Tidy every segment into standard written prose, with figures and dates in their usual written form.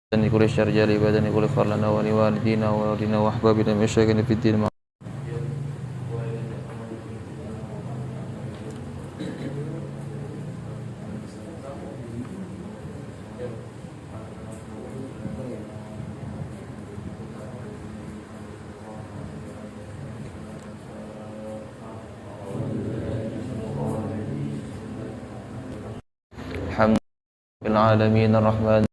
بدن كل الشر جل بدن كل اغفر لنا ولوالدينا ووالدينا واحبابنا من مشايخنا في الدين الحمد لله العالمين الرحمن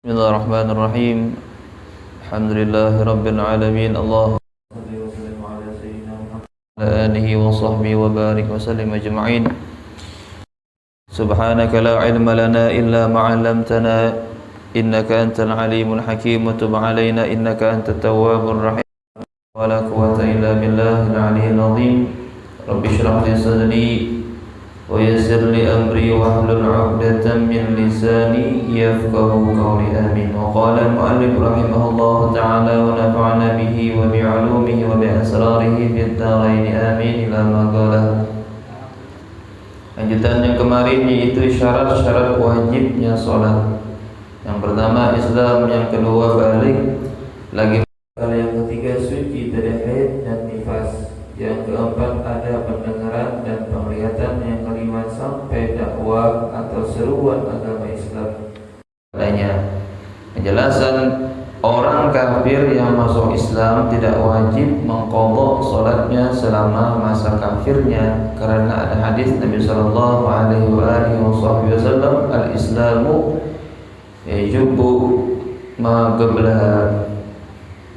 بسم الله الرحمن الرحيم الحمد لله رب العالمين اللهم صل وسلم على سيدنا محمد وعلى آله وصحبه وبارك وسلم أجمعين سبحانك لا علم لنا إلا ما علمتنا إنك أنت العليم الحكيم وتب علينا إنك أنت التواب الرحيم ولا قوة إلا بالله العلي العظيم رب اشرح لي صدري ويسر لي أمري واحلل عقدة من لساني يفقه قولي آمين. وقال المؤلف رحمه الله تعالى ونفعنا به وبعلومه وبأسراره في الدارين آمين إلى ما قال. Lanjutan yang kemarin yaitu syarat-syarat wajibnya sholat. Yang pertama Islam, yang kedua balik, yang ketiga suci dari haid dan nifas, yang keempat ada pendengaran dan penglihatan, yang kelima sampai dakwah atau seruan agama Islam. Adanya penjelasan orang kafir yang masuk Islam tidak wajib mengqadha salatnya selama masa kafirnya karena ada hadis Nabi sallallahu alaihi wasallam al-islamu yajubu ma qablaha.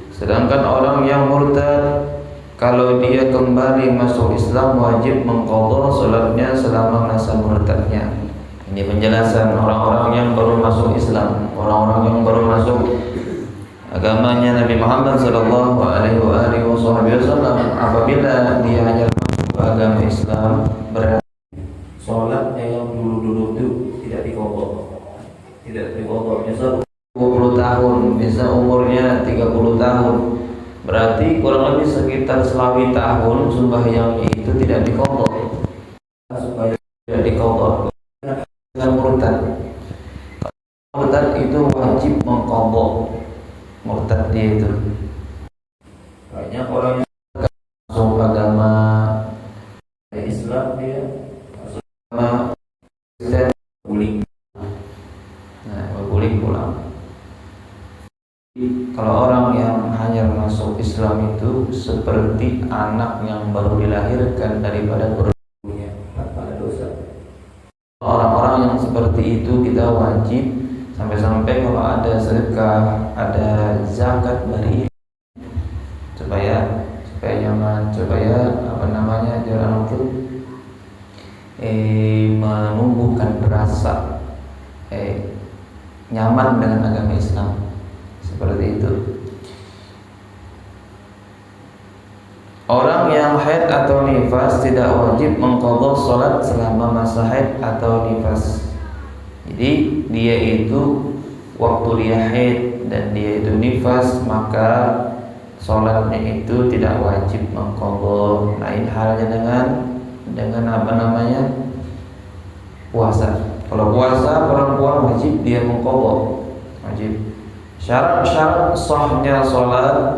Sedangkan orang yang murtad kalau dia kembali masuk Islam wajib mengqadha salatnya selama masa murtadnya. Ini penjelasan orang-orang yang baru masuk Islam, orang-orang yang baru masuk agamanya Nabi Muhammad sallallahu alaihi wasallam. Apabila dia hanya masuk ke agama Islam, berarti salatnya yang dulu-dulu itu tidak diqadha. Tidak diqadha. Misal 20 tahun, bisa umurnya 30 tahun. Berarti kurang lebih sekitar selawi tahun sembahyangnya itu tidak diqadha. Supaya tidak diqadha dengan murtad. Murtad itu wajib mengqadha. Murtad dia itu. Banyak orang yang masuk agama Islam dia masuk agama Kristen guling. Guling pulang. Kalau orang yang hanya masuk Islam itu seperti anak yang baru dilahirkan daripada perutnya tanpa ada dosa. Orang-orang yang seperti itu kita wajib sampai-sampai kalau ada sedekah, ada zakat dari supaya nyaman, supaya jalan itu menumbuhkan rasa nyaman dengan agama Islam. Seperti itu. Orang yang haid atau nifas tidak wajib mengqadha salat selama masa haid atau nifas. Jadi dia itu waktu dia haid dan dia itu nifas, maka salatnya itu tidak wajib mengqadha. Lain halnya dengan puasa. Kalau puasa perempuan wajib dia mengqadha. Wajib. Syarat-syarat sahnya sholat,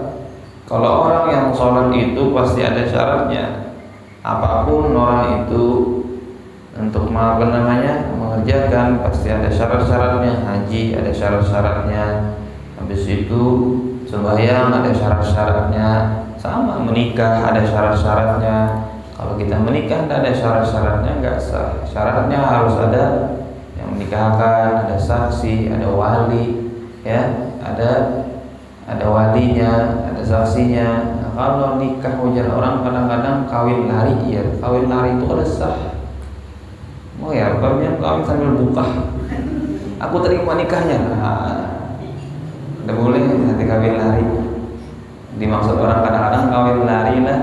kalau orang yang sholat itu pasti ada syaratnya. Apapun orang itu untuk mengerjakan pasti ada syarat-syaratnya. Haji ada syarat-syaratnya. Habis itu sembahyang ada syarat-syaratnya. Sama menikah ada syarat-syaratnya. Kalau kita menikah tidak ada syarat-syaratnya nggak sah. Syaratnya harus ada yang menikahkan, ada saksi, ada wali. Ya, ada walinya, ada saksinya. Nah, kalau nikah ujar orang kadang-kadang kawin lari, ya kawin lari itu ada sah. Oh ya, kawin sambil buka. Aku terima nikahnya. Udah boleh nanti kawin lari. Dimaksud orang kadang-kadang kawin lari lah.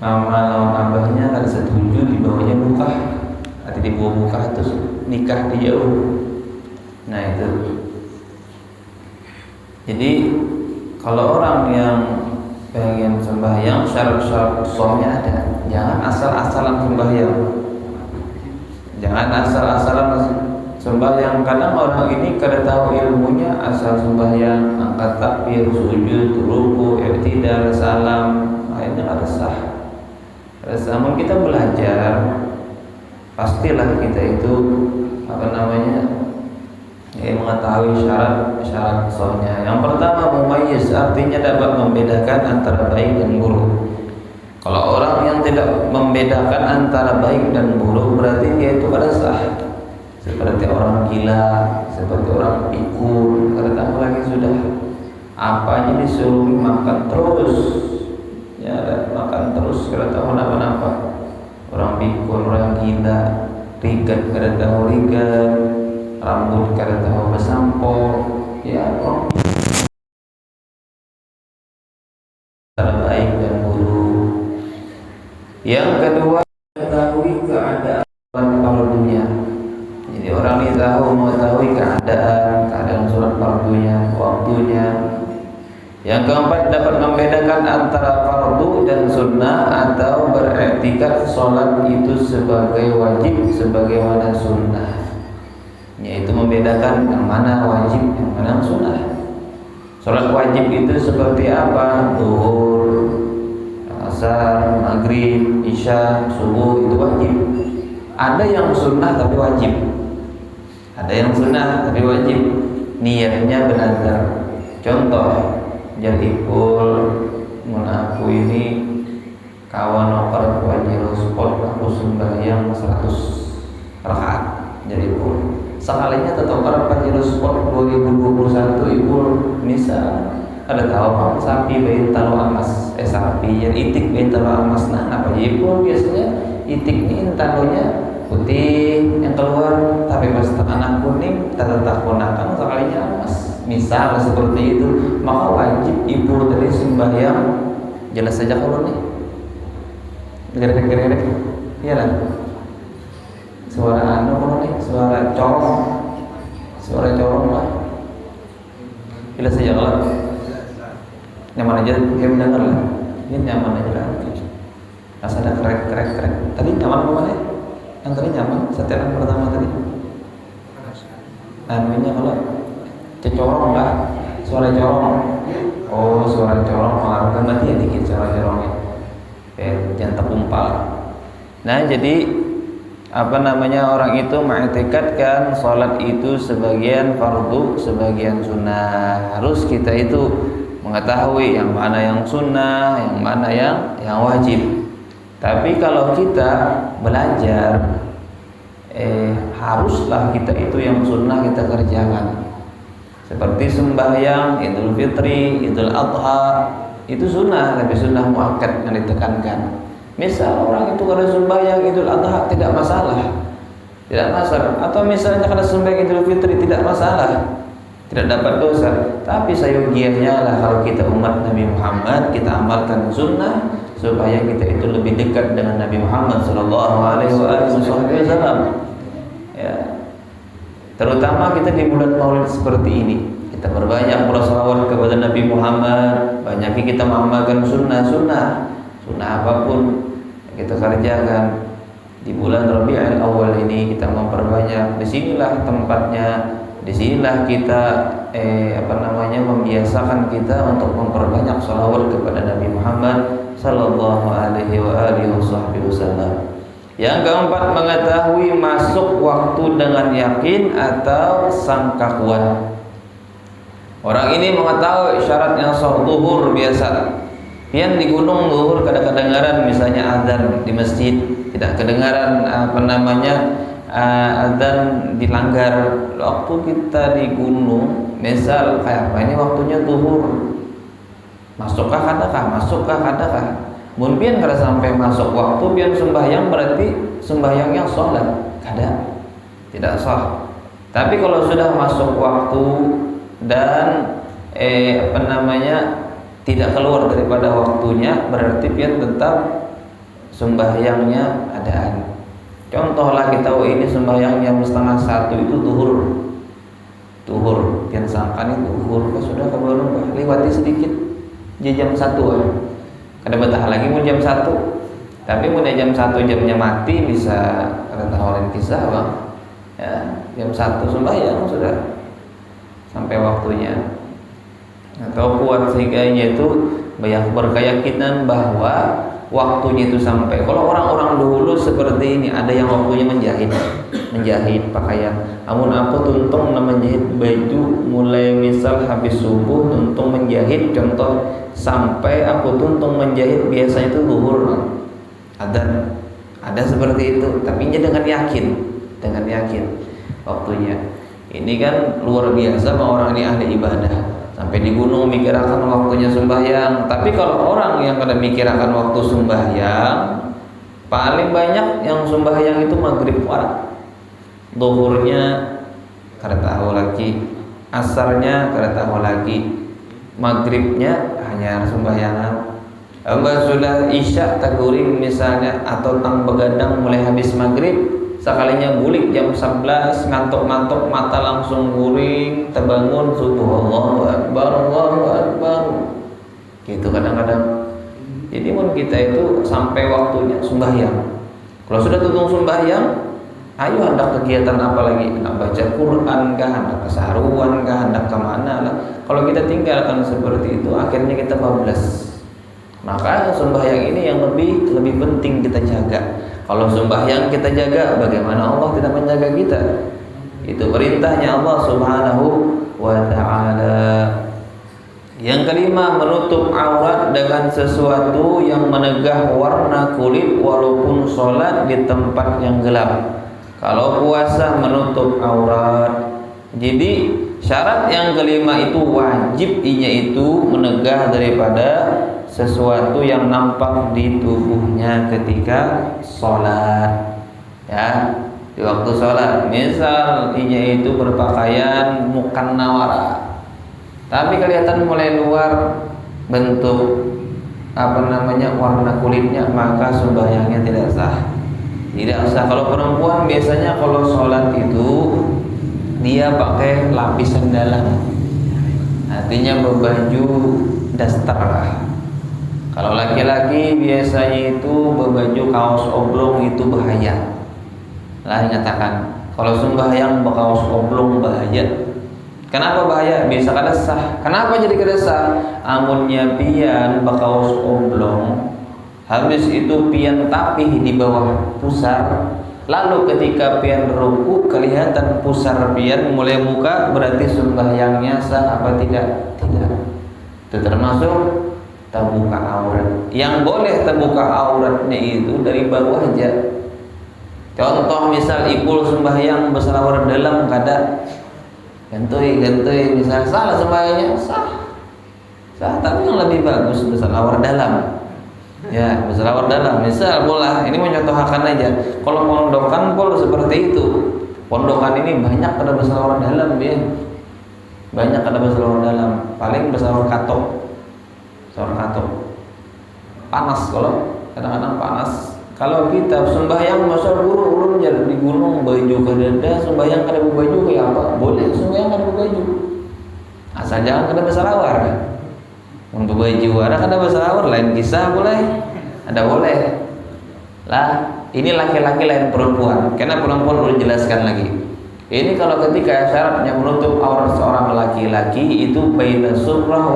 Mama lawan abahnya kan setuju dibawanya buka. Nanti dibawa buka terus nikah di jauh. Nah itu. Jadi kalau orang yang yang syarat-syarat sahnya ada. Jangan asal-asalan sembahyang. Jangan asal-asalan sembahyang. Kadang orang ini kada tahu ilmunya asal sembahyang, angkat takbir, sujud, ruku, i'tidal, salam, akhirnya ada sah. Namun kita belajar, pastilah kita itu mengetahui syarat sahnya. Yang pertama, mumayyiz, artinya dapat membedakan antara baik dan buruk. Kalau orang yang tidak membedakan antara baik dan buruk, berarti dia itu kada sah. Seperti orang gila, seperti orang pikun, kada tahu lagi sudah apanya disuruh makan terus, ya makan terus, kada tahu apa-apa. Orang pikun, orang gila, rigat kada tahu rigat, rambut kada tahu bersampo, ya orang antara baik dan buruk. Yang kedua, mengetahui keadaan fardunya. Jadi orang ini mengetahui keadaan sholat fardunya, waktunya. Yang keempat, dapat membedakan antara fardu dan sunnah atau beriktikad sholat itu sebagai wajib, sebagaimana sunnah. Yaitu membedakan yang mana wajib, yang mana sunnah. Sholat wajib itu seperti apa? Zuhur, asar, maghrib, isya, subuh, itu wajib. Ada yang sunnah tapi wajib. Ada yang sunnah tapi wajib. Niatnya benar. Contoh, jadipul mun aku ini kawan oper wajib sport, aku sembahyang 100 rakaat jadipul. Sekalinya tetap orang pajero sport 2021 ibu misal ada tahu bang sapi bayi talu amas sapi yang itik bayi talu amas. Nah apa ibu biasanya itik ini talunya putih yang keluar, tapi pas anak kuning tak ponakan sekalinya amas. Misal seperti itu, maka wajib ibu tadi sembahyang. Jelas saja kalau nih gerek-gerek iya lah. Suara kalau nih, suara corong lah. Jelas saja kalau nyaman aja, dia mendengar lah. Ini nyaman aja lah. Rasa ada krek. Tadi nyaman kemana? Yang tadi nyaman, setelan pertama tadi. Anunya kalau cecorong lah, suara corong. Oh, suara corong mengarahkan berarti ya dikit suara corongnya. Jangan terkumpal. Nah, jadi orang itu mengiktikadkan salat itu sebagian fardu, sebagian sunnah. Harus kita itu mengetahui yang mana yang sunnah, yang mana yang wajib. Tapi kalau kita belajar, haruslah kita itu yang sunnah kita kerjakan. Seperti sembahyang Idul Fitri, Idul Adha, itu sunnah, tapi sunnah muakkad yang ditekankan. Misal orang itu kada sembahyang Idul Adha tidak masalah. Atau misalnya kada sembahyang Idul Fitri tidak masalah, tidak dapat dosa. Tapi sayogianya lah kalau kita umat Nabi Muhammad, kita amalkan sunnah supaya kita itu lebih dekat dengan Nabi Muhammad sallallahu alaihi wasallam. Ya. Terutama kita di bulan Maulid seperti ini, kita berbanyak bersalawat kepada Nabi Muhammad, banyak kita mengamalkan sunnah apapun yang kita kerjakan di bulan Rabiul Awal ini. Kita memperbanyak, disinilah tempatnya, disinilah kita membiasakan kita untuk memperbanyak salawat kepada Nabi Muhammad sallallahu alaihi wasallam. Yang keempat, mengetahui masuk waktu dengan yakin atau sangka kuat. Orang ini mengetahui syarat yang sah zuhur biasa. Pian di gunung zuhur kada kedengaran, misalnya azan di masjid tidak kedengaran azan dilanggar. Waktu kita di gunung, misal kayak apa ini waktunya zuhur. Masukkah kadakah? Mun pian kada sampai masuk waktu pian sembahyang, berarti sembahyangnya sholat kada, tidak sah. Tapi kalau sudah masuk waktu dan tidak keluar daripada waktunya, berarti pian tetap sembahyangnya adaan. Contohlah kita ini sembahyang jam 12:30 itu tuhur pian sangkan itu tuhur sudah kebaru lewati sedikit jam 1. Kada betah lagi mau jam 1. Tapi mau jam 1 jamnya mati bisa kada tahu kisah bang. Ya, jam 1 sembahyang sudah sampai waktunya. Atau kuat sehingga itu banyak berkeyakinan bahwa waktunya itu sampai. Kalau orang-orang dulu seperti ini, ada yang waktunya menjahit pakaian. Amun aku tuntung menjahit baju mulai misal habis subuh tuntung menjahit, contoh sampai aku tuntung menjahit biasanya itu zuhur. Ada seperti itu, tapi dengan yakin waktunya. Ini kan luar biasa orang ini ahli ibadah. Sampai di gunung mikirakan waktunya sembahyang. Tapi kalau orang yang kada mikirakan waktu sembahyang, paling banyak yang sembahyang itu maghrib warak. Zuhurnya kada tahu lagi, asarnya kada tahu lagi, maghribnya hanya sembahyangan. Sudah isya taguring misalnya atau tang begadang mulai habis maghrib, sekalinya bulik jam 11 ngantuk-ngantuk mata langsung guring, terbangun subuh, Allahu Akbar gitu kadang-kadang. Jadi mun kita itu sampai waktunya sembahyang. Kalau sudah tutung sembahyang, ayo hendak kegiatan apa lagi? Hendak baca Quran kah, hendak kesaruan kah, hendak kemana lah. Kalau kita tinggalkan seperti itu, akhirnya kita bablas. Maka sembahyang ini yang lebih penting kita jaga. Kalau sembahyang kita jaga, bagaimana Allah tidak menjaga kita? Itu perintahnya Allah Subhanahu wa ta'ala. Yang kelima, menutup aurat dengan sesuatu yang menegah warna kulit walaupun sholat di tempat yang gelap. Kalau puasa menutup aurat. Jadi syarat yang kelima itu wajib itu menegah daripada sesuatu yang nampak di tubuhnya ketika sholat. Ya, di waktu sholat, misal itu berpakaian mukannawara, tapi kelihatan mulai luar bentuk warna kulitnya, maka sembahyangnya tidak sah. Tidak sah. Kalau perempuan biasanya kalau sholat itu dia pakai lapisan dalam, artinya berbaju daster lah. Kalau laki-laki biasanya itu berbaju kaos oblong, itu bahaya. Lah dikatakan kalau sembahyang berkaos oblong bahaya. Kenapa bahaya? Bisa kada sah. Kenapa jadi kada sah? Amunnya pian berkaos oblong, habis itu pian tapih di bawah pusar, lalu ketika pian ruku kelihatan pusar pian mulai muka, berarti sembahyangnya sah apa tidak? Tidak. Itu termasuk terbuka aurat. Yang boleh terbuka auratnya itu dari bawah aja. Contoh misal ipul sembahyang berselawar dalam kada gantui misal salah sembahyangnya sah, tapi yang lebih bagus berselawar dalam. Ya, berselawar dalam. Misal bola ini mencontohkan aja. Kalau pondokan pol seperti itu. Pondokan ini banyak kada berselawar dalam dia. Banyak kada berselawar dalam. Paling berselawar katok. Panas, kalau kadang-kadang panas. Kalau kita sembahyang masa guru jadi di gunung baju kada, sembahyang kada berbaju kayak apa? Boleh sembahyang kada berbaju. Asal jangan kada berselawar. Untuk baju ada kada berselawar, lain kisah boleh. Ada boleh. Lah, ini laki-laki lain perempuan. Karena perempuan perlu jelaskan lagi. Ini kalau ketika syaratnya menutup aurat seorang laki-laki itu baina surrah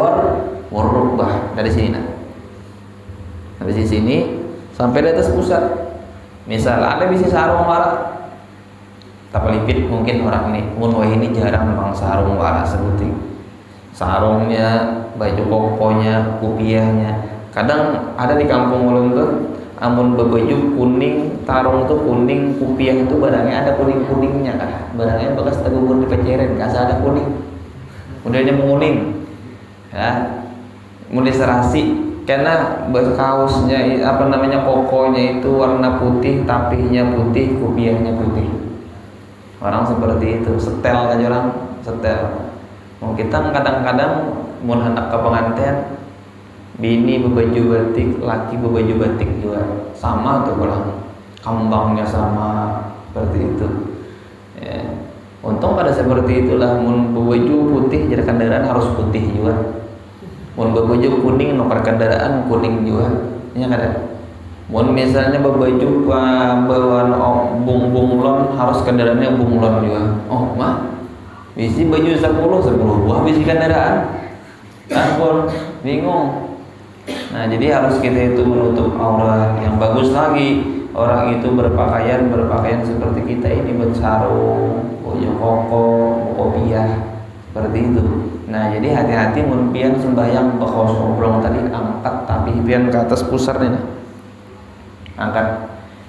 warukbah, dari sini nah. Dari sini sampai di atas pusat. Misal ada bisa sarung wara, tapalipit mungkin orang ini, ini jarang memang sarung wara sebuting. Sarungnya, baju kokonya, kupiahnya. Kadang ada di kampung ulun tuh, amun berbaju kuning, tarung tuh kuning, kupiah itu barangnya ada kuning-kuningnya kan. Barangnya bekas tegubur di peceren, kasih ada kuning. Modelnya menguning. Ya. Mulai serasi karena kaosnya kokonya itu warna putih, tapihnya putih, kupiahnya putih. Orang seperti itu, setel aja orang, setel. Mau kita kadang-kadang mau hendak ke pengantin, bini berbaju batik, laki berbaju batik juga sama tuh pulang, kambangnya sama seperti itu. Ya. Untung pada seperti itulah, mau berbaju putih jadi kendaraan harus putih juga. Mun baju kuning nomor kendaraan kuning juga, nya kada. Mun misalnya baju bawaan bunglon harus kendaraannya bunglon juga. Oh mah, bisi baju 10 buah bisi kendaraan. Ampun, bingung. Nah jadi harus kita itu menutup aurat. Yang bagus lagi orang itu berpakaian seperti kita ini, bersarung, baju koko, kopiah, seperti itu. Nah jadi hati-hati mun pian sembahyang bakal sobrong tadi angkat tapi pian ke atas pusar nih nah. Angkat,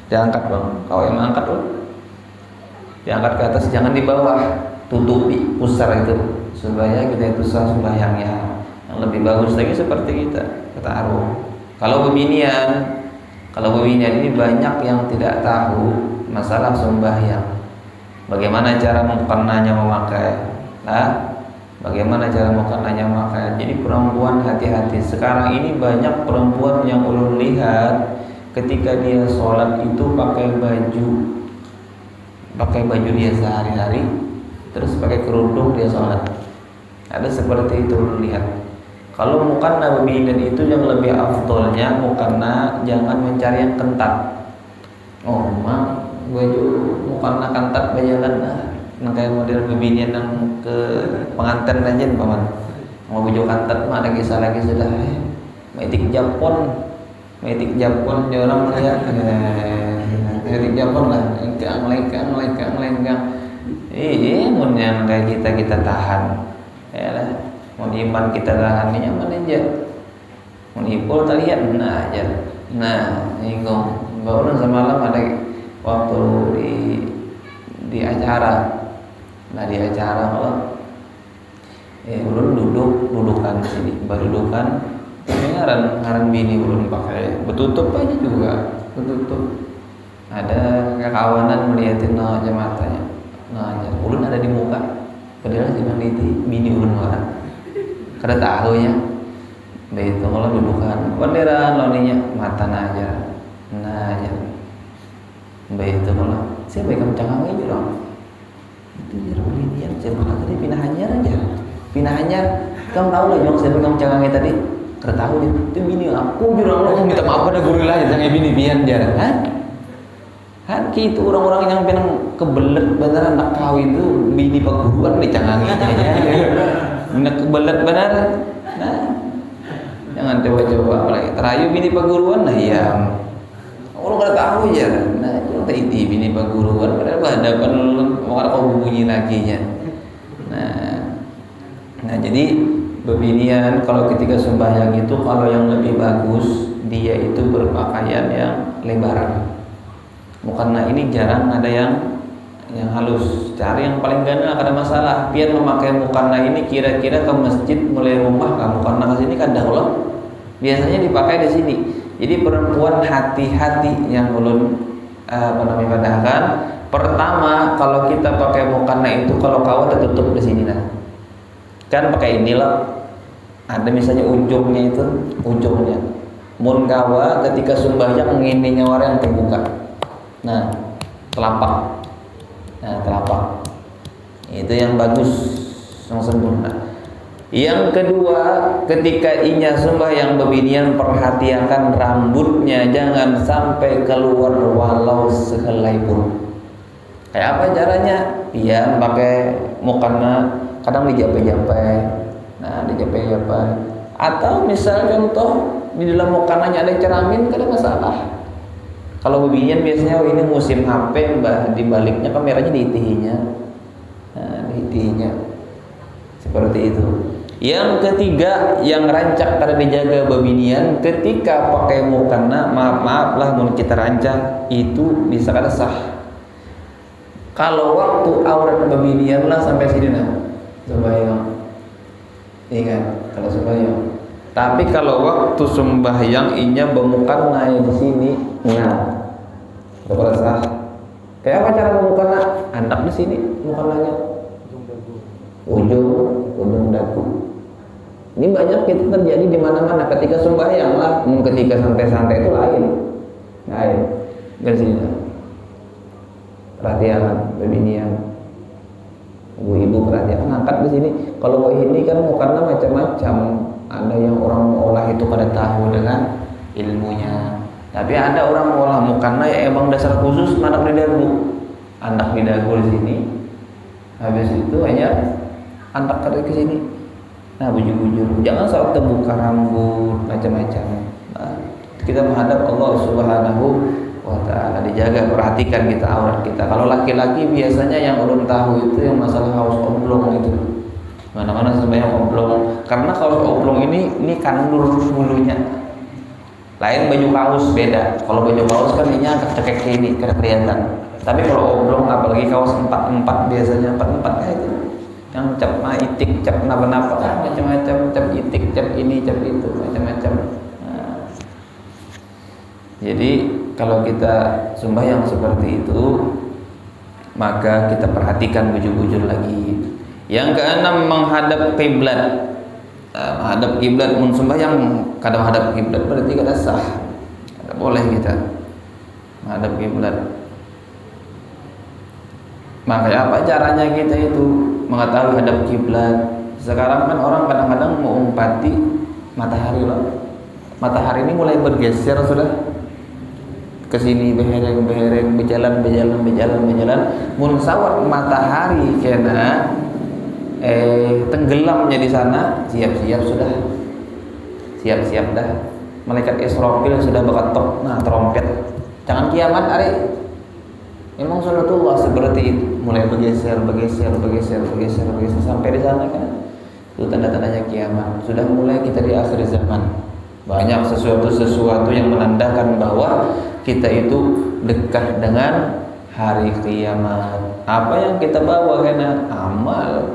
diangkat bang. Kau yang angkat loh, diangkat ke atas, jangan di bawah, tutupi pusar itu supaya kita itu sah sembahyangnya. Yang lebih bagus lagi seperti kita taruh. Kalau bebinian ini banyak yang tidak tahu masalah sembahyang. Bagaimana cara mukannanya memakai? Nah, bagaimana cara mukannanya memakai? Jadi perempuan hati-hati. Sekarang ini banyak perempuan yang ulun lihat ketika dia sholat itu pakai baju dia sehari-hari, terus pakai kerudung dia sholat. Ada seperti itu lihat. Kalau mukanna bebinian itu yang lebih afdolnya mukanna jangan mencari yang kentat. Oh mak baju mukanna kentat bajalan nah kayak model bebinian yang ke pengantin aja paman. Mau baju kentat mah ada kisah lagi sudah. Metik Japon dia orang melihat metik Japon lah lengkang mun yang kayak kita tahan ya lah, mun iman kita tahan ini nyaman aja, mun ipul tak lihat nah aja. Nah ingong baru semalam ada waktu di acara, nah di acara kalau ulun dudukan di sini baru dudukan. Ini ngaran bini belum pakai betutup aja juga, betutup. Ada kekawanan melihatin aja matanya, nah aja. Ulun ada di muka, padahal sih bini ulun orang. Kada tahu ya, begitu kalau dudukan, banderan loninya mata aja, nah aja. Begitu kalau saya baik kencang aja dong. Itu jadi binian, saya bakal tadi pindah hanyar. Kamu tahu lah jong saya baik kencang tadi. Kada tahu dia, itu bini aku bilang lo minta maaf pada guru lah jangan bini bian jarang kan gitu orang-orang yang pengen kebelet beneran nak kawin itu bini paguruan dicangangi aja nak kebelet bener nah jangan coba-coba apalagi terayu bini paguruan nah ya orang kada tahu aja nah itu taiti bini paguruan padahal berhadapan orang kau bunyi lagi nya nah jadi bebinian kalau ketika sembahyang itu kalau yang lebih bagus dia itu berpakaian yang lebaran. Mukana ini jarang ada yang halus. Cari yang paling gana kada masalah. Pian memakai mukana ini kira-kira ke masjid mulai rumah kan mukana ke sini kadang loh. Biasanya dipakai di sini. Jadi perempuan hati-hati yang ulun padahkan. Pertama kalau kita pakai mukana itu kalau kawat tertutup di sini nah. Kan pakai inilah. Ada misalnya ujungnya mun kawa ketika sembahyang ngininya orang yang terbuka nah telapak itu yang bagus yang sempurna. Yang kedua ketika inya sembahyang bebinian perhatikan rambutnya jangan sampai keluar walau sehelai pun. Kayak apa caranya? Iya pakai mukana kadang dijapai-japai. Nah, dijapai-japai. Atau misal contoh di dalam mukananya ada cermin, kada masalah. Kalau bebinian biasanya ini musim HP, mbah dibaliknya kameranya diitihinya. Nah, diitihinya. Seperti itu. Yang ketiga yang rancak kada dijaga bebinian ketika pakai mukana, maaf lah mun kita rancak itu bisa kada sah. Kalau waktu aurat bebinian lah sampai sini nah. Sembahyang. Ingat kalau sembahyang. Tapi kalau waktu sembahyang inya bemukan naik di sini, nah, berapa sah? Kayak apa cara memukana? Anak di sini mukananya, ujung dagu. Ini banyak itu terjadi di mana-mana ketika sembahyang lah, ketika santai-santai itu lain. Dari sini. Perhatian, bebinian. Ibu-ibu perhatian angkat di sini. Kalau ini kan mukanya macam-macam. ada yang orang mengolah itu pada tahu dengan ilmunya. Tapi ada orang mengolah mukana ya emang dasar khusus anak di dagu di sini. Habis itu hanya anak ke sini. Nah, bujur-bujur. Jangan saat terbuka rambut macam-macam. Nah, kita menghadap Allah Subhanahu wa ta'ala, dijaga, perhatikan kita aurat kita. Kalau laki-laki biasanya yang ulun tahu itu yang masalah kaos oblong itu. Mana-mana sembahyang oblong. Karena kaos oblong ini kandur bulunya. Lain baju kaos beda. Kalau baju kaos kan ini agak cekek ini, kada kelihatan. Tapi kalau oblong apalagi kaos 4-4 biasanya 4-4 itu. Yang cap itik, cap napa-napa kan macam-macam, cap itik, cap ini, cap itu, macam-macam. Nah. Jadi kalau kita sembahyang seperti itu, maka kita perhatikan bujur-bujur lagi. Yang keenam, menghadap kiblat. Menghadap kiblat mun sembahyang kadang menghadap kiblat berarti kada sah. Kada boleh kita menghadap kiblat. Maka apa caranya kita itu mengetahui hadap kiblat? Sekarang kan orang kadang-kadang mau umpati matahari loh. Matahari ini mulai bergeser sudah ke sini behereng berjalan. Mun sawat matahari kena tenggelamnya di sana, siap-siap dah. Malaikat Israfil sudah berketok, nah trompet. Jangan kiamat hari. Memang sunatullah seperti itu, mulai bergeser sampai di sana kan. Itu tanda-tandanya kiamat. Sudah mulai kita di akhir zaman. Banyak sesuatu yang menandakan bahwa kita itu dekat dengan hari kiamat. Apa yang kita bawa karena amal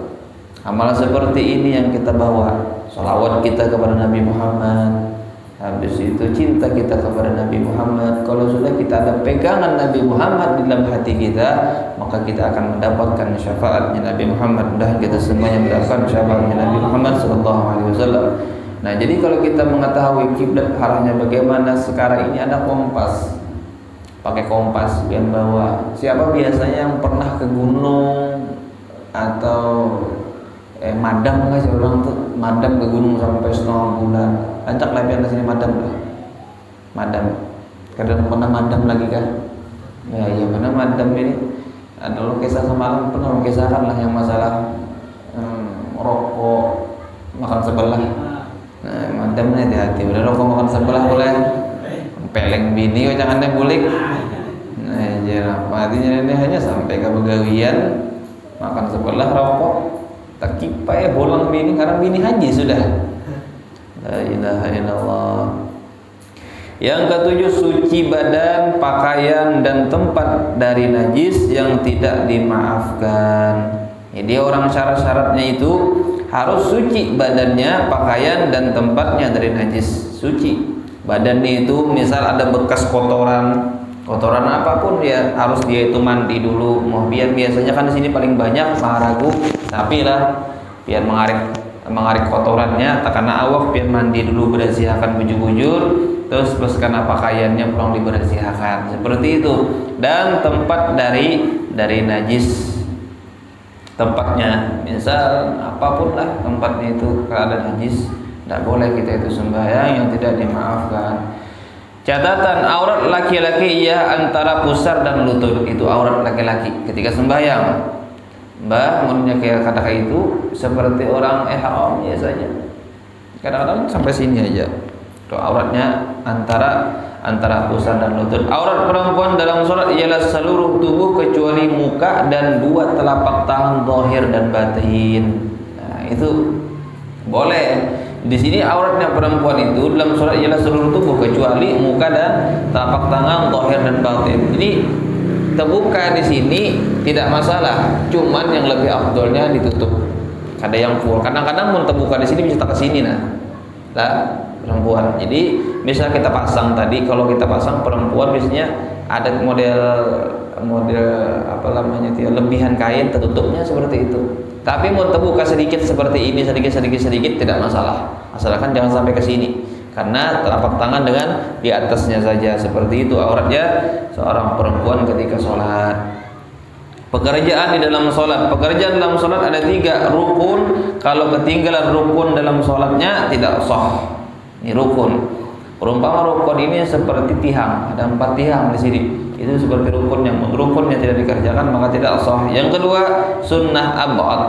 seperti ini yang kita bawa. Salawat kita kepada Nabi Muhammad. Habis itu cinta kita kepada Nabi Muhammad. Kalau sudah kita ada pegangan Nabi Muhammad di dalam hati kita, maka kita akan mendapatkan syafaatnya Nabi Muhammad. Mudah kita semuanya mendapatkan syafaatnya Nabi Muhammad SAW. Nah, jadi kalau kita mengetahui kiblat arahnya bagaimana, sekarang ini ada kompas. Pakai kompas yang bawa. Siapa biasanya yang pernah ke gunung atau madam nggak sih orang tuh, madam ke gunung sampai setengah bulan, lancak lebihan di sini madam. Kadang pernah madam lagi kan? Ya mana madam ini? Ada lo kisah semalam pernah lo kisahkan lah yang masalah rokok makan sebelah. Nah, madam nih hati-hati, udah rokok makan sebelah boleh, peleng bini kok jangan bulik. Nah, jadi artinya ini hanya sampai ke begawian makan sebelah rokok. Tak kipai bolang bini karena bini haji sudah. La ilaha illallah. Yang ketujuh, suci badan, pakaian dan tempat dari najis yang tidak dimaafkan. Jadi orang syarat-syaratnya itu harus suci badannya, pakaian dan tempatnya dari najis. Suci badannya itu misal ada bekas kotoran apapun ya harus dia itu mandi dulu. Mau biasanya kan di sini paling banyak maharagu sapi lah, biar mengarik kotorannya tak kena awak, biar mandi dulu bersihkan bujur-bujur, terus karena pakaiannya pulang dibersihkan seperti itu. Dan tempat dari najis, tempatnya misal apapun lah tempatnya itu keadaan najis, tidak boleh kita itu sembahyang yang tidak dimaafkan. Catatan, aurat laki-laki ia antara pusar dan lutut, itu aurat laki-laki ketika sembahyang. Mbah, menurutnya kayak kata itu seperti orang ihram biasanya. Kadang-kadang sampai sini aja. Itu auratnya antara pusar dan lutut. Aurat perempuan dalam sholat ialah seluruh tubuh kecuali muka dan dua telapak tangan zahir dan batin. Nah, itu boleh. Di sini auratnya perempuan itu dalam sholat ialah seluruh tubuh kecuali muka dan telapak tangan zahir dan batin. Ini terbuka di sini tidak masalah, cuman yang lebih afdolnya ditutup. Ada yang full. Kadang-kadang mau terbuka di sini bisa tak ke sini lah perempuan. Jadi misal kita pasang tadi, kalau kita pasang perempuan biasanya ada model apa namanya itu, lebihan kain tertutupnya seperti itu. Tapi mau terbuka sedikit seperti ini, sedikit tidak masalah. Asalkan jangan sampai ke sini. Karena telapak tangan dengan di atasnya saja, seperti itu auratnya seorang perempuan ketika sholat. Pekerjaan di dalam sholat. Pekerjaan dalam sholat ada 3 rukun. Kalau ketinggalan rukun dalam sholatnya tidak sah. Ini rukun. Perumpama rukun ini seperti tiang. Ada 4 tiang di sini. Itu seperti rukunnya tidak dikerjakan maka tidak sah. Yang kedua sunnah ab'ad,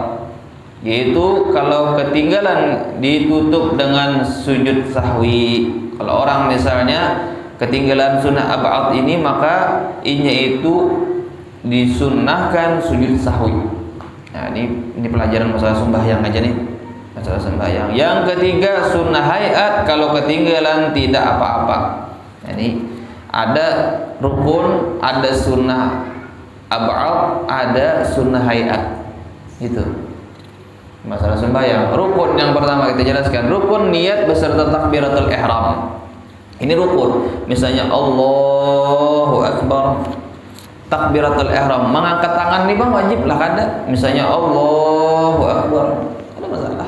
yaitu kalau ketinggalan ditutup dengan sujud sahwi. Kalau orang misalnya ketinggalan sunnah ab'ad ini maka inya itu disunnahkan sujud sahwi. Nah, ini pelajaran masalah sembahyang aja nih. Masalah sembahyang. Yang ketiga sunnah hayat, kalau ketinggalan tidak apa-apa. Nah, ini ada rukun, ada sunnah ab'ad, ada sunnah hayat. Itu masalah sembahyang. Rukun yang pertama kita jelaskan, rukun niat beserta takbiratul ihram. Ini rukun. Misalnya Allahu Akbar, takbiratul ihram, mengangkat tangan nih bang wajib lah kada. Misalnya Allahu Akbar, ada masalah.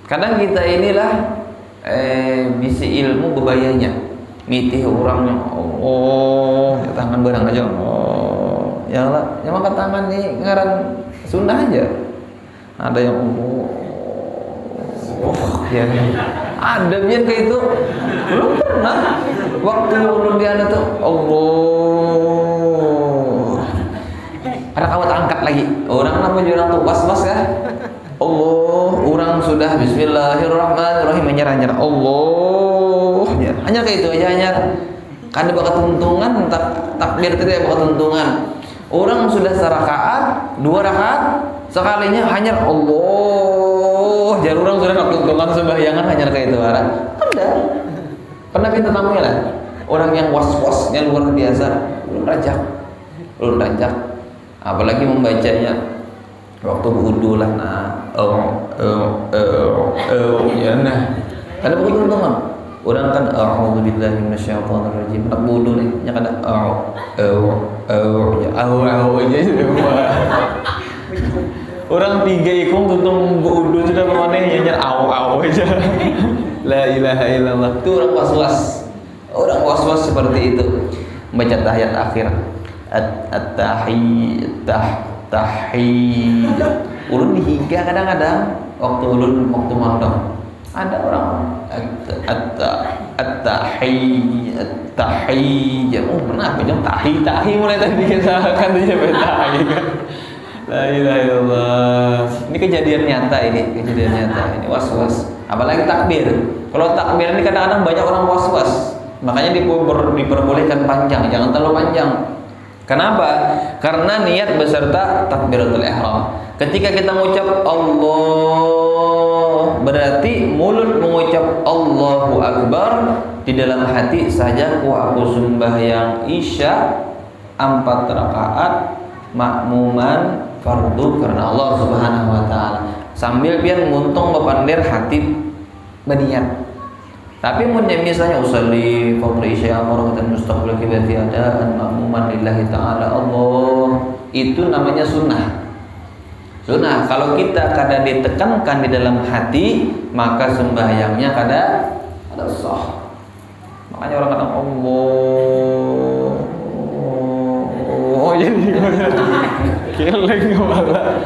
Kadang kita inilah bisi ilmu bebayanya, mitih orang yang tangan barang aja, ya lah, yang angkat tangan nih ngaran sunnah aja. Ada yang ya, ada biar kayak itu belum pernah. Waktu ulun di anak tuh Allah, ada kawat angkat lagi. Orang namanya orang tuh was-was ya. Allah, orang sudah Bismillahirrahmanirrahim menyerah Allah, hanya kayak itu aja hanya. Kan bakal tuntungan, takbir itu ya bakal tuntungan. Orang sudah serakaat, 2 rakaat, sekalinya hanya Allah. Jar orang sudah tuntungan sembahyangan hanya kayak itu ada. Pernah pinta tamu ya lah. Orang yang was-wasnya luar biasa, belum rajak. Apalagi membacanya waktu wudu lah. Nah, ya nah. Ada buku tuntungan. Orang kan a'udzubillahi minasyaitonirrajim. Nak wudu nih, nya kada ya semua. Orang 3 ikung tuntung wudu sudah kemana nya aw aja. La ilaha illallah. Itu orang was-was. Orang was-was seperti itu. Baca tahiyat akhir. At-tahiyyat. Ulun dihiga kadang-kadang waktu mondok. Ada orang at-tahiyyat. Oh, kenapa jam tahi mulai tadi kita kan dia tahi kan. La ilaha illallah. Ini kejadian nyata ini was-was. Apalagi takbir. Kalau takbir ini kadang-kadang banyak orang was-was. Makanya diperbolehkan panjang, jangan terlalu panjang. Kenapa? Karena niat beserta takbiratul ihram. Ketika kita mengucap Allah, berarti mulut mengucap Allahu Akbar, di dalam hati saja aku sembahyang isya 4 rakaat makmuman fardu karena Allah Subhanahu wa taala. Sambil pian nguntung bepandir hati berniat. Tapi misalnya usolli fardhu isya maratan mustaqbil kiblati adaan makmuman lillahi taala Allah, itu namanya sunnah. Kalau kita kada ditekankan di dalam hati, maka sembahyangnya kada sah. Makanya orang kadang Allah jadi keleng kepala.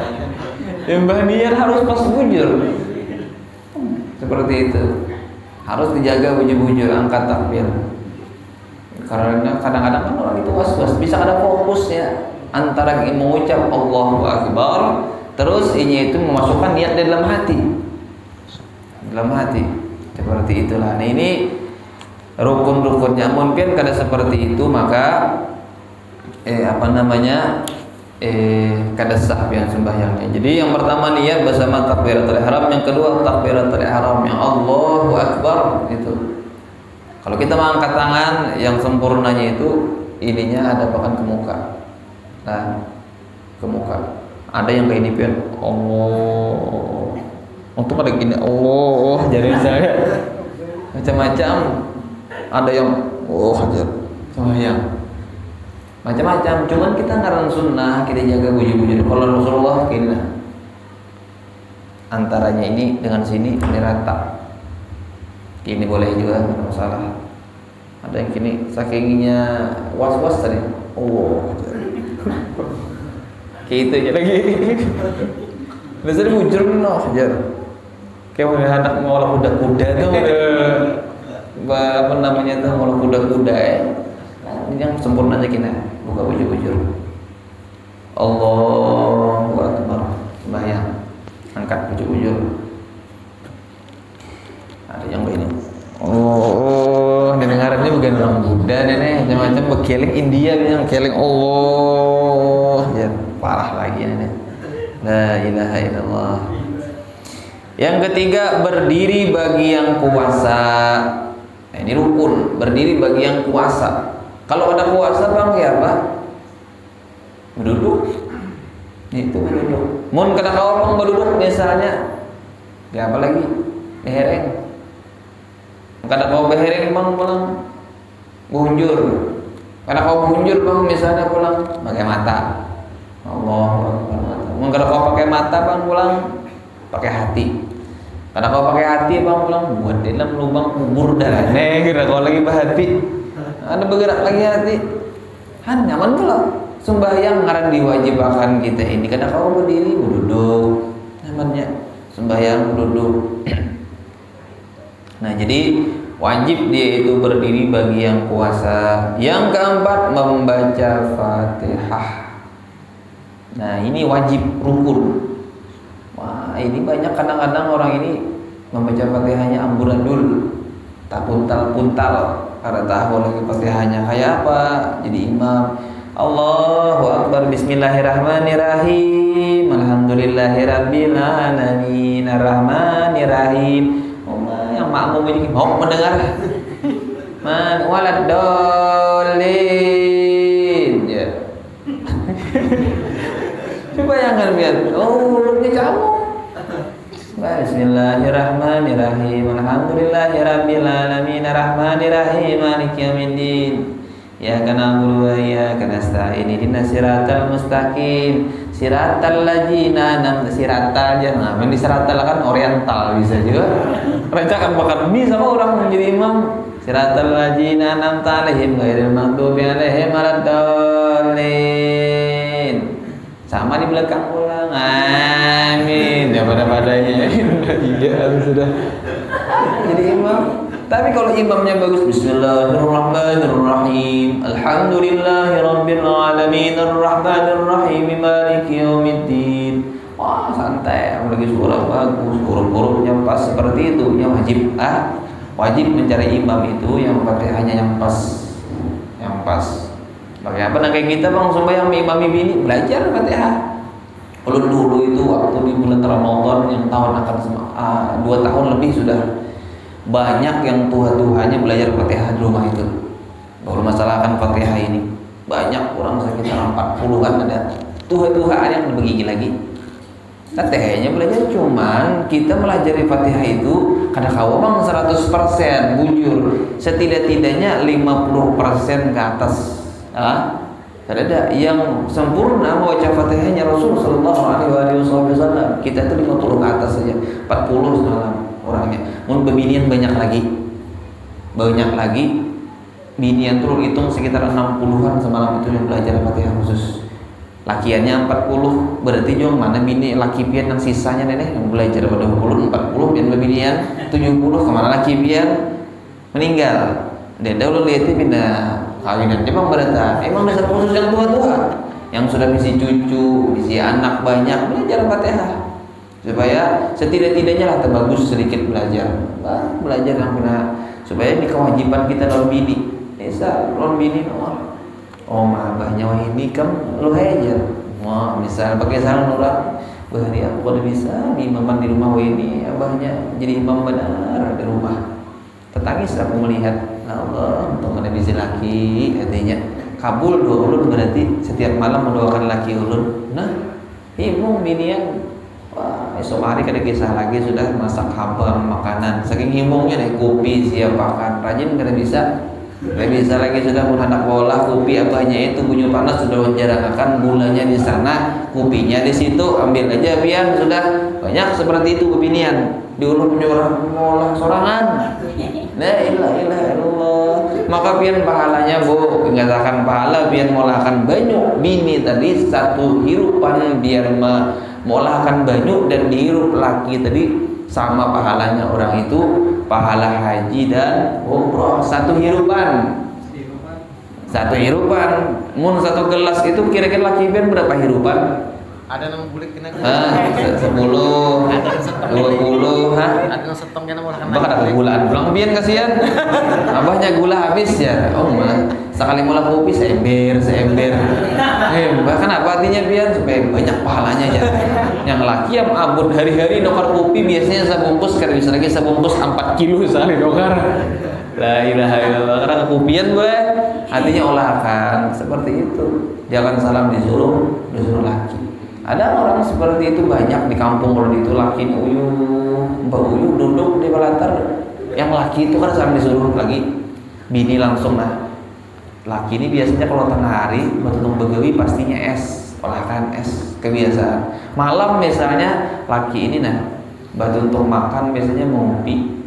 Mbah niat harus pas bujur. Seperti itu. Harus dijaga bujur-bujur angkat takbir. Karena kadang-kadang kan orang itu was-was, bisa ada fokusnya antara mengucap Allahu Akbar, terus ini itu memasukkan niat di dalam hati. Seperti itulah. Nah, ini rukun-rukunnya. Mungkin kada seperti itu maka kada sah yang sembahyangnya. Jadi yang pertama niat bersama takbiratul ihram, yang kedua takbiratul ihram yang Allahu Akbar itu. Kalau kita mengangkat tangan yang sempurnanya itu ininya ada bahkan ke muka. Nah, ke muka. Ada yang kayak ini pian Allah. Untuk ada gini Allah jadi saya macam-macam. Ada yang hajar sembahyang. Macam-macam, cuman kita ngaran sunnah, kita jaga bujur-bujur. Kalau Rasulullah gini lah, antaranya ini dengan sini ini rata. Ini boleh juga, tidak masalah. Ada yang gini, sakingnya was-was tadi. Kayak itu aja lagi. Biasanya bujur noh, jar. Kayak mau anak ngolah kuda-kuda tuh, apa namanya tuh ngolah kuda-kuda ya. Ini yang sempurna aja kita buka bujur-bujur. Allahu Akbar. Sembahyang. Angkat bujur-bujur. Ada yang begini. Oh, dengarannya bukan orang Buddha nenek, macam-macam bekeling India yang keling. Oh, ya parah lagi nenek. La ilaha illallah. Yang ketiga, berdiri bagi yang kuasa. Nah, ini rukun, berdiri bagi yang kuasa. Kalau ada kuasa bang ya apa? Berduduk. Itu berduduk. Mun kena kawang berduduk misalnya. Ya apa lagi? Behereng. Kada kau behereng bang pulang bunjur. Kada kau bunjur bang misalnya pulang pakai mata. Allah. Mun kada kau pakai mata bang pulang pakai hati. Kada kau pakai hati bang pulang buat dalam lubang kubur dah. Kada kau lagi berhati. Ada bergerak lagi hati. Han nyaman pula. Sembahyang ngaran diwajibkan kita ini. Kada kau berdiri duduk. Nyamannya sembahyang duduk. Nah, jadi wajib dia itu berdiri bagi yang kuasa. Yang keempat, membaca Fatihah. Nah, ini wajib rukun. Wah, ini banyak kadang-kadang orang ini membaca Fatihahnya amburadul, tak puntal-puntal. Karena tahu lagi Fatihahnya kayak apa. Jadi imam Allahu Akbar, Bismillahirrahmanirrahim, Alhamdulillahirabbil alamin, Arrahmanirrahim. Yang makmum ini mau mendengar man walad dolin ya. Coba bayangkan biar ini kamu. Bismillahirrahmanirrahim, Alhamdulillahirabbil alamin, Arrahmanirrahim, Maliki yaumiddin. Ya kana na'budu wa iyyaka nasta'in, ihdinas siratal mustaqim, siratal ladzina an'amta, siratal aja. Nah, di siratal kan oriental bisa juga. Rencanakan makan mie sama orang menjadi imam. Siratal ladzina an'amta 'alaihim ghairil maghdubi 'alaihim waladdallin. Sama di belakang pulang. Amin. Ya pada-padanya. Iya sudah. Jadi imam. Tapi kalau imamnya bagus, Bismillahirrahmanirrahim, Alhamdulillahirabbil alamin, Arrahmanirrahim, Maliki yaumiddin. Wah, santai, apalagi surah bagus, huruf-hurufnya pas seperti itu, yang wajib. Wajib mencari imam itu yang Fatihahnya yang pas. Yang pas. Bagaimana kayak kita bang sembahyang imami bini belajar Fatihah. Kalau dulu itu waktu di bulan Ramadan yang tahun akan 2 tahun lebih sudah banyak yang tua-tuanya belajar Fatihah di rumah itu. Baru masalah kan Fatihah ini banyak orang sekitar 40-an ada tua-tuaan yang begini lagi. Fatihahnya belajar, cuman kita melajari Fatihah itu kadang kau bang 100% bujur, setidak-tidaknya 50% ke atas. Ada yang sempurna membaca Fatihahnya Rasul Sallallahu Alaihi Wasallam. Kita itu 50 ke atas saja, 40 semalam orangnya. Mun bebinian banyak lagi. Binian tuh hitung sekitar 60-an semalam itu yang belajar Fatihah khusus. Lakiannya 40, berarti jong mana bini laki pian yang sisanya nenek yang belajar pada 20, 40 pian bebinian 70 kemana laki pian meninggal. Dan dahulu lihat pindah kawinan memang berata. Emang dasar khusus yang tua-tua yang sudah misi cucu, misi anak banyak belajar Fatihah. Supaya setidak-tidaknya lah terbagus sedikit belajar yang benar, supaya ini kewajiban kita lawan bini. Misal lawan bini abahnya wah ini kan lo aja. Wah, misal pakai saran orang, bahari aku udah bisa imaman di rumah ini abahnya jadi imam benar di rumah. Tetangis aku melihat Allah untuk menebisi laki artinya kabul doa ulun, berarti setiap malam mendoakan laki ulun. Nah, ibu binian wah, esok hari kada kisah lagi sudah masak habang makanan. Saking himungnya deh kopi siap makan. Rajin kada bisa lagi sudah menghendak bola kopi abahnya itu bunyi panas sudah menjarahkan gulanya di sana, kopinya di situ, ambil aja biar sudah banyak seperti itu kebinian. Diulun menyuruh ngolah sorangan. La ilaha illallah. maka pian pahalanya bu mengatakan pahala biar molahkan banyak bini tadi satu hirupan biar molahkan banyak dan dihirup laki tadi sama pahalanya orang itu pahala haji dan umroh satu hirupan. Mun satu gelas itu kira-kira laki pian berapa hirupan? Ada nama bulik kena 10, 20, ada yang setong kena mau makan. Bahkan ada gulaan pulang bian kasihan. Abahnya gula habis ya. Oh malah sekali mula kopi seember. Bahkan apa artinya bian supaya banyak pahalanya ya. Yang laki yang abut hari-hari nukar kopi biasanya sebungkus karena bisa lagi sebungkus 4 kilo sehari nukar. La ilaha illallah karena kekopian gue artinya olahan seperti itu. Jangan salam disuruh laki. Ada orang seperti itu banyak di kampung kalau itu laki Mbak Uyuh duduk di balatar. Yang laki itu kan sambil disuruh lagi bini langsung lah. Laki ini biasanya kalau tengah hari betul begawi pastinya es, olahkan es kebiasaan. Malam misalnya laki ini batu untuk makan biasanya ngopi,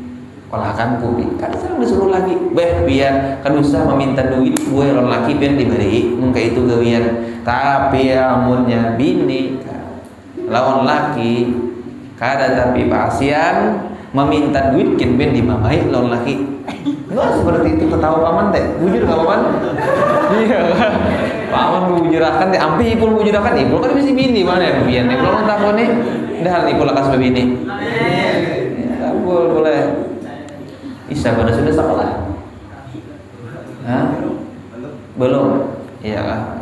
olahkan kopi. Kan sambil disuruh lagi, biar kan usah meminta duit gue orang laki biar diberi, mungkin itu gawian. Tapi amunnya bini lawan laki kada tapi pasian meminta duit kin ben dimamai lawan laki. Enggak seperti itu ketawa paman teh. Bujur enggak paman? Iya kan. Paman bujurakan teh ampi ikul bujurakan ikul kan mesti bini mana bian ikul kan takone dah ikul lakas bini. Ya boleh. Isa pada sudah sekolah. Hah? Belum. Iya lah.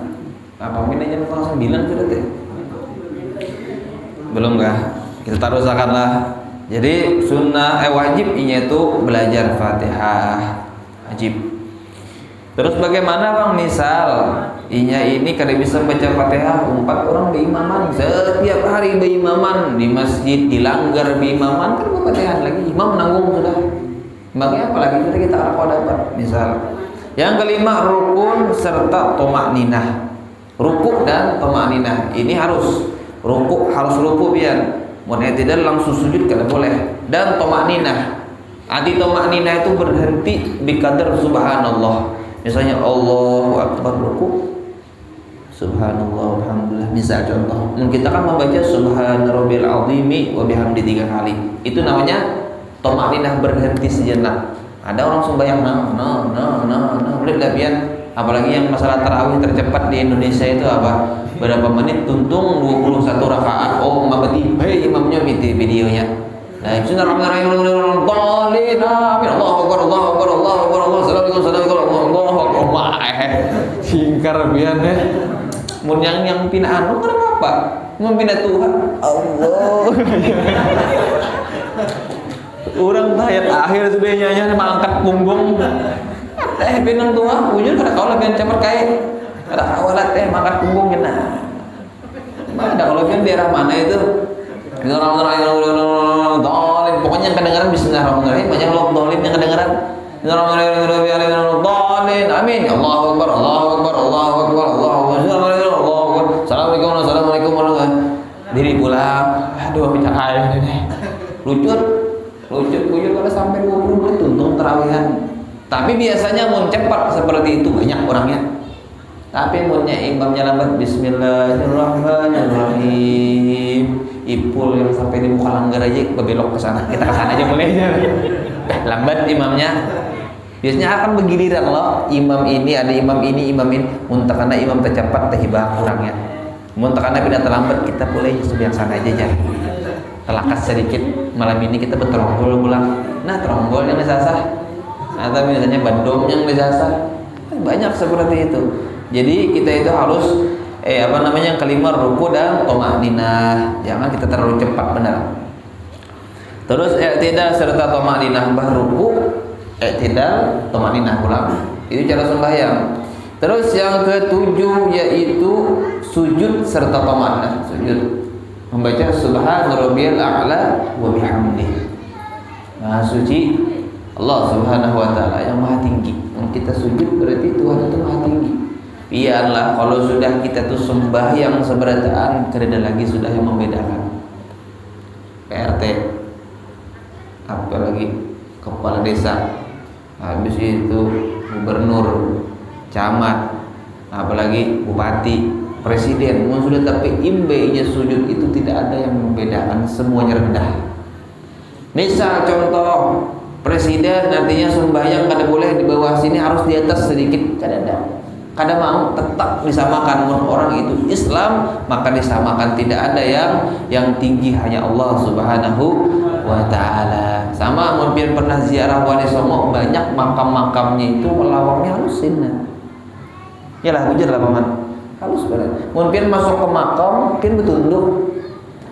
Apa mungkin aja langsung bilang sudah teh? Belum kah? Kita taruhkan lah. Jadi sunnah wajib inya itu belajar Fatihah wajib. Terus bagaimana bang misal inya ini kada bisa baca Fatihah 4 orang beimaman setiap hari beimaman di masjid dilanggar beimaman kan Fatihah lagi imam nanggung sudah. Bagaimana apalagi kita arah dapat misal. Yang kelima rukun serta tomakninah. Rukuk dan tomakninah ini harus rukuk biar mau tidak langsung sujud kada boleh dan tomakninah. Arti tomakninah itu berhenti bikadar subhanallah. Misalnya Allahu akbar rukuk subhanallah alhamdulillah misal contoh. Kita kan membaca subhana rabbil azimi wa bihamdi 3 kali. Itu namanya tomakninah berhenti sejenak. Ada orang sembahyang boleh dah biar. Apalagi yang masalah tarawih tercepat di Indonesia itu apa? Berapa menit tuntung 21 rakaat. Oh, mabati. Imamnya videonya. Nah, bismillahirrahmanirrahim. Allahu akbar. Allahu akbar. Singkar biar deh. Mun yang pinaan lu kenapa apa? Mun pindah Tuhan. Allah. Orang tahiyat akhir sudah nyanyi mangkat punggung. Pinang tua, ujur kada kau lebih cepat kait. Kada awalat mangkat punggung kena. Mana kalau kan daerah mana itu? Bismillahirrahmanirrahim. Pokoknya yang kedengaran bismillahirrahmanirrahim. Banyak loh dolin yang kedengaran. Bismillahirrahmanirrahim. Amin. Allahu akbar. Allahu akbar. Allahu akbar. Allahu akbar. Assalamualaikum warahmatullahi wabarakatuh. Diri pulang. Aduh bicara ayah ini. Lucut kalau sampai 20 menit tuntung terawihan. Tapi biasanya mau cepat seperti itu banyak orangnya. Tapi munnya imamnya lambat bismillahirrahmanirrahim. Ipul yang sampai di muka langgar aja berbelok ke sana. Kita ke sana aja boleh aja. Lambat imamnya. Biasanya akan bergiliran loh. Imam ini ada imam ini. Muntakana imam tercepat terhibah orangnya. Muntakana pindah terlambat kita boleh sebelah sana aja. Telakas sedikit malam ini kita berterombol pulang. Nah terombol yang disasah atau misalnya bandung yang disasah banyak seperti itu. Jadi kita itu harus yang kelima ruku dan tomakninah. Jangan kita terlalu cepat benar. Terus i'tidal serta tomakninah ruku i'tidal tomakninah pulang. Itu cara sembahyang. Terus yang ketujuh yaitu sujud serta tomakninah. Sujud membaca subhana rabbiyal a'la wa bihamdihi. Maha suci Allah Subhanahu wa taala yang maha tinggi. Yang kita sujud berarti Tuhan itu maha tinggi. Biarlah kalau sudah kita tuh sembahyang seberataan, kerana lagi sudah yang membedakan. PRT apalagi kepala desa habis itu gubernur, camat, apalagi bupati, presiden, mau sudah tapi imbe-nya sujud itu tidak ada yang membedakan, semuanya rendah. Misal contoh presiden artinya sembahyang kada boleh di bawah sini, harus di atas sedikit, kada mau, tetap disamakan. Orang itu Islam maka disamakan, tidak ada yang tinggi, hanya Allah Subhanahu wa ta'ala. Sama mungkin pernah ziarah Wali Songo, banyak makam-makamnya itu lawangnya halusin. Yalah hujan lah paman, halus banget. Mungkin masuk ke makam, mungkin bertunduk,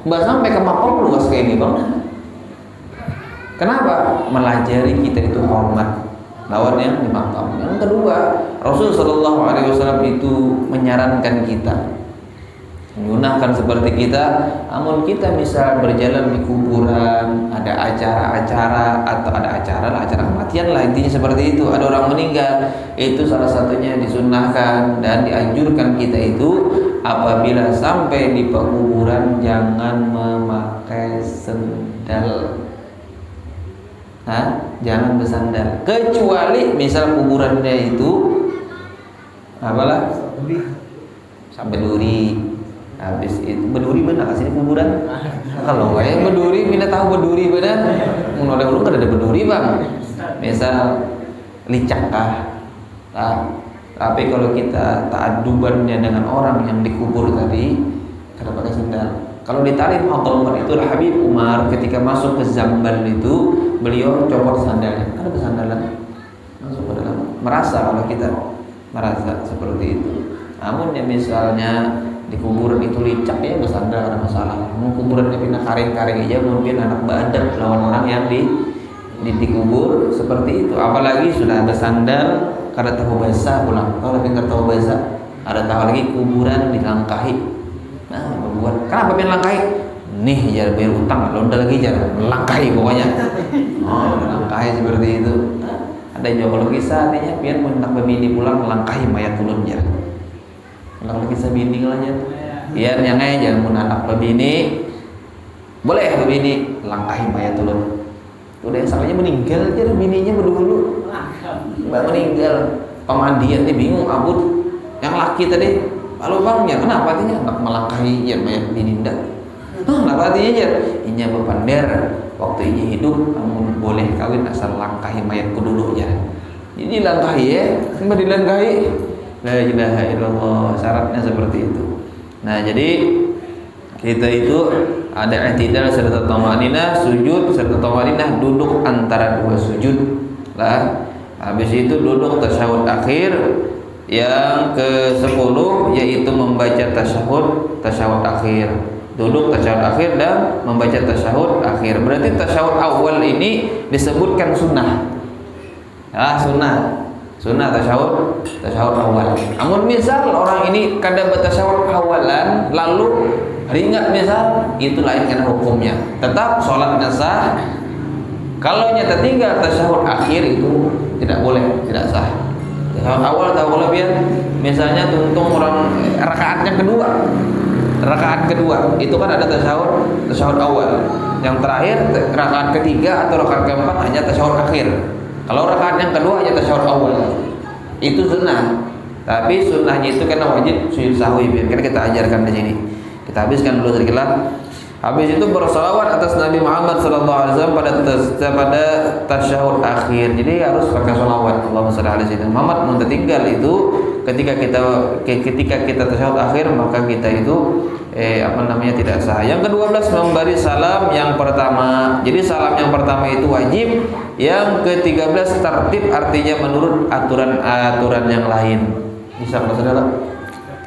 mbak sampai ke makam luas kayak ini bang. Kenapa? Melajari kita itu hormat lawan yang di makam. Yang kedua, Rasul Shallallahu Alaihi Wasallam itu menyarankan kita menggunakan seperti kita. Namun kita misal berjalan di kuburan, ada acara-acara atau ada acara kematian lah, intinya seperti itu. Ada orang meninggal, itu salah satunya disunnahkan dan dianjurkan kita itu apabila sampai di pekuburan jangan memakai sendal. Jangan bersandal, kecuali misal kuburannya itu apalah sampai duri. Habis itu berduri benar kasih kuburan. Kalau nggak yang berduri, mina tahu berduri benar. Menoleh ulung kan ada berduri bang. Misal licak kah? Tapi kalau kita ta'adubannya dengan orang yang dikubur tadi, kada pakai sandal. Kalau ditarik Umar itu Habib Umar ketika masuk ke Zambal itu beliau copot sandalnya, ada bersandalan masuk ke dalam. Merasa kalau kita merasa seperti itu. Namun ya misalnya di kuburan itu licak ya bersandal ada masalah. Mau kuburannya pindah karing-karing aja mungkin anak badak lawan orang yang dikubur seperti itu. Apalagi sudah bersandal kada tahu bahasa pulang. Kalau pintar tahu bahasa, ada tahu lagi kuburan dilangkahi. Nah, membuat kenapa pengen langkahi? Nih jar bayar utang, londa lagi jar langkahi pokoknya. Langkahi seperti itu. Ada juga kalau kisah artinya biar mendak bini pulang langkahi mayat tulun jar. Kalau kisah bini lah jar. Biar yang jangan mun anak bini boleh bini langkahi mayat tulun. Udah salahnya meninggal jar bininya berdulu. Mbak meninggal, pemandian dia bingung abut. Yang laki tadi lalu bangnya kenapa artinya nak melangkahi ya mayat bini ndak? Kenapa artinya ya? Inya bepander waktu inya hidup, namun boleh kawin asal langkahi mayatku dulu ya. Jadi langkahi ya, sempat dilangkahi. La ilaha illallah, syaratnya seperti itu. Nah jadi kita itu ada i'tidal serta tamaninah, sujud serta tamaninah, duduk antara dua sujud lah. Habis itu duduk tasyahud akhir. Yang ke-10 yaitu membaca tasyahud akhir. Duduk tasyahud akhir dan membaca tasyahud akhir. Berarti tasyahud awal ini disebutkan sunnah. Sunnah tasyahud awal. Namun misal orang ini kada bertasyahud awalan lalu ringat misal, itu lain karena hukumnya. Tetap sholatnya sah. Kalau nyata tinggal tasyahud akhir itu tidak boleh, tidak sah. Awal tahu kalau biar misalnya tuntung orang rakaat kedua itu kan ada tasyahud awal, yang terakhir rakaat ketiga atau rakaat keempat hanya tasyahud akhir. Kalau rakaat yang kedua hanya tasyahud awal, itu sunnah. Tapi sunnahnya itu karena wajib sujud sahwi, biar kita ajarkan di sini. Kita habiskan dulu sedikit lah. Habis itu bersalawat atas Nabi Muhammad SAW pada tasyahud akhir. Jadi harus pakai salawat. Allahumma shalli ala sayyidina Muhammad. Mun tertinggal itu ketika kita tasyahud akhir maka kita itu tidak sah. Yang ke-12 memberi salam yang pertama. Jadi salam yang pertama itu wajib. Yang ke-13 tertib, artinya menurut aturan yang lain. Bisa Saudara?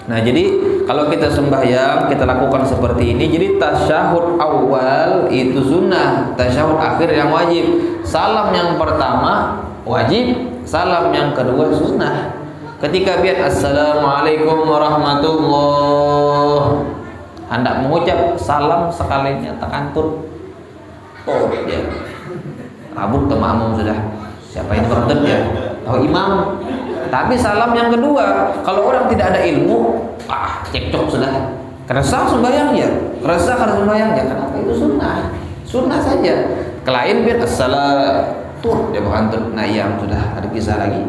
Nah jadi kalau kita sembahyang kita lakukan seperti ini. Jadi tasyahud awal itu sunnah, tasyahud akhir yang wajib. Salam yang pertama wajib, salam yang kedua sunnah. Ketika biar assalamualaikum warahmatullah, hendak mengucap salam sekalinya tekantun. Ya. Rabut ke makmum sudah. Siapa ini bertemu ya? Tahu imam. Tapi salam yang kedua, kalau orang tidak ada ilmu, cekcok sudah. Kerasa sembahyangnya, kenapa itu sunnah saja. Kelain biar dia berkantut. Nah iya sudah ada kisah lagi.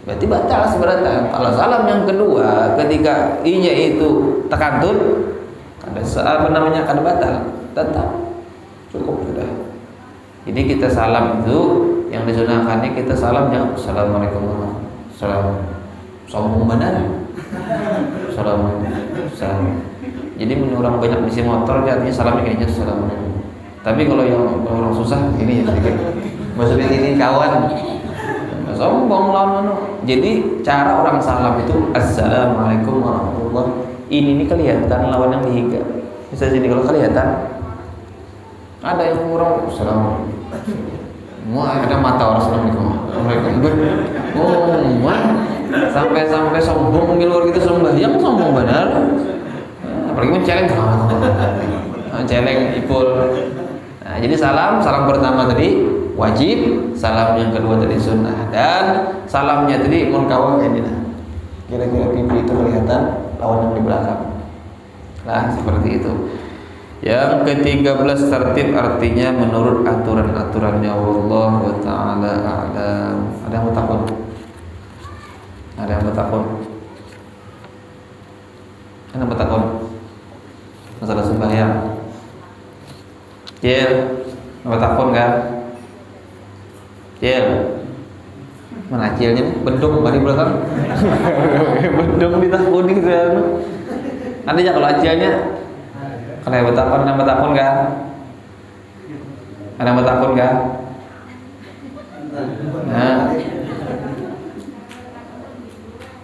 Berarti batal sebenarnya. Kalau salam yang kedua ketika i-nya itu tekantut, ada apa namanya, kada batal, tetap cukup sudah. Jadi kita salam itu yang disunahkannya kita salam jangan assalamualaikum warahmatullahi wabarakatuh. Sombong benar. Salam. Jadi menurut orang banyak bisi motor artinya salamnya kayaknya assalamualaikum. Tapi kalau yang orang susah ini ya sedikit. Maksudnya ini kawan. Sombong lawan. Jadi cara orang salam itu assalamualaikum warahmatullahi. Ini kelihatan lawan yang dihiga. Bisa jadi kalau kelihatan ada yang kurang assalamualaikum. Wah, ada mata orang assalamualaikum. Oh, wah. Sampai sombong di luar kita sembahyang sombong benar. Apalagi menceleng. Celeng ipul. Nah, jadi salam pertama tadi wajib, salam yang kedua tadi sunnah, dan salamnya tadi mun kawah ini nah. Kira-kira pipi itu kelihatan lawan yang di belakang. Nah, seperti itu. Yang ke-13 tertib artinya menurut aturan-aturannya wallahu taala a'lam. Ada yang mau takut? Ada yang bertakun? Ada yang bertakun? Masalah sembahyang. Cil, bertakun kan? Cil, mana cilnya? Bendung mari belakang. Bendung ditakuni kan? Nanti ya kalau acilnya, kalau yang bertakun kan? Ada yang bertakun kan? Nah,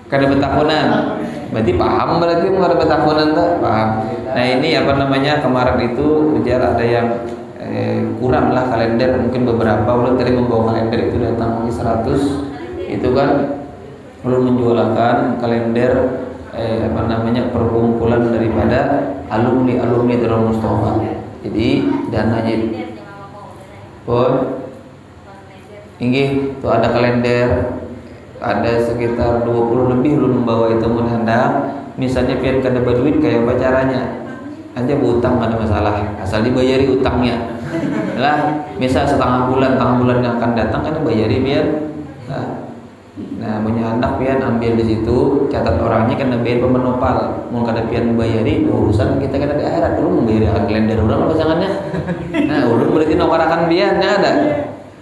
kada betakunan. Berarti paham berarti kada betakunan tak? Paham. Nah, ini apa namanya? Kemarin itu ujar ada yang kurang lah kalender, mungkin beberapa ulun tadi membawa kalender itu datang 100. Itu kan ulun menjualkan kalender apa namanya? Perkumpulan daripada alumni Darul Mustafa. Jadi dananya pun inggih itu ada kalender, ada sekitar 20 lebih lu membawa itu mun hendak misalnya pian kada berduit kayak apa caranya aja berutang ada masalah asal dibayari utangnya lah, misal setengah bulan yang akan datang kan bayari biar nah punya anak pian ambil di situ catat orangnya kena bayar pemenopal mun kada pian bayari urusan kita kan di akhirat lu membayari kalender urang pasangannya. Nah ulun berarti nomarakan biannya ada.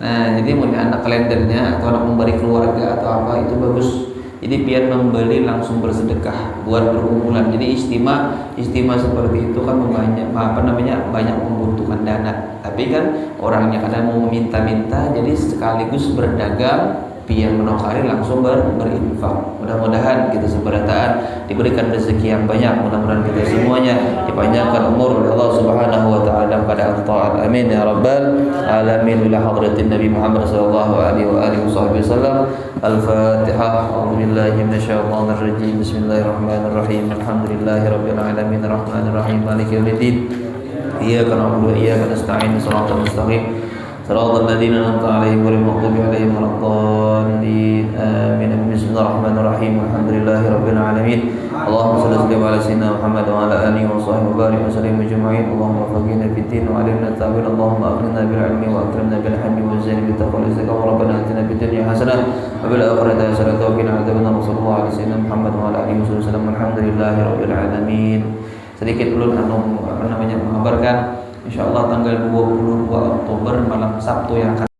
Nah, jadi mau anak kalendernya atau anak memberi keluarga atau apa itu bagus. Jadi pian membeli langsung bersedekah buat perkumpulan. Jadi istimewa seperti itu kan banyak membutuhkan dana. Tapi kan orangnya kadang mau meminta-minta, jadi sekaligus berdagang pian menukari langsung berinfak. Mudah-mudahan kita seberataan diberikan rezeki yang banyak. Mudah-mudahan kita semuanya dipanjangkan umur oleh Allah Subhanahu wa taala pada taat. Amin ya rabbal alamin. Ila hadratin Nabi Muhammad sallallahu alaihi wasallam. Al-Fatihah. A'udzubillahi minasyaitonir rajim. Bismillahirrahmanirrahim. Alhamdulillahirabbil alamin arrahmanir rahim maliki yaumiddin. Iyyaka na'budu wa iyyaka nasta'in. Shiratal mustaqim. Shiratal ladzina an'amta 'alaihim ghairil maghdubi 'alaihim waladdallin. Amin. Bismillahirrahmanirrahim. Alhamdulillahirabbil alamin. Allahumma shalli ala sayyidina Muhammad wa ala alihi wa sahbihi wa barik wa sallim ajma'in. Allahumma faqihna fid din wa 'allimna at-ta'wil. Allahumma aghnina bil 'ilmi wa akrimna bil hamdi wa zidna bit taqwa wa rabbana atina fid dunya hasanah wa fil akhirati hasanah wa qina adzabannar. Sallallahu alaihi wasallam Muhammad wa ala alihi wasallam. Alhamdulillahirabbil alamin. Sedikit ulun mengabarkan insyaallah tanggal 22 Oktober malam Sabtu yang akan